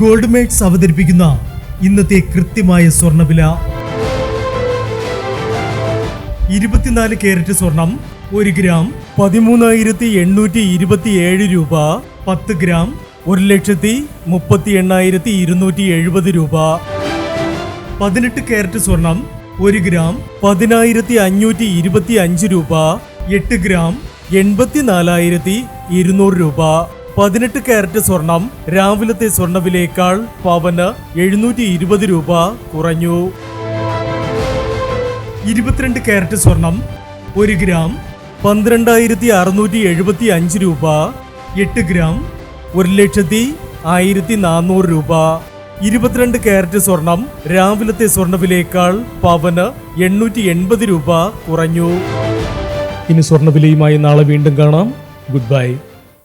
Gold makes അവതരിപ്പിക്കുന്ന ഇന്നത്തെ കൃത്യമായ സ്വർണ്ണവില. 24 കാരറ്റ് സ്വർണം 1 ഗ്രാം 13,827 രൂപ. 10 ഗ്രാം 1,38,270 രൂപ. 18 കാരറ്റ് സ്വർണം 1 ഗ്രാം 10,525 രൂപ. 8 ഗ്രാം 84,200 രൂപ. 18 കാരറ്റ് സ്വർണം രാവിലത്തെ സ്വർണ്ണവിലയേക്കാൾ പവന് 720 രൂപ കുറഞ്ഞു. 22 കാരറ്റ് സ്വർണം 1 ഗ്രാം 12,675 രൂപ. 8 ഗ്രാം 1,01,400 രൂപ. 22 കാരറ്റ് സ്വർണം രാവിലത്തെ സ്വർണ്ണവിലയേക്കാൾ പവന് 880 രൂപ കുറഞ്ഞു. ഇനി സ്വർണ്ണവിലയുമായി നാളെ വീണ്ടും കാണാം. Good bye.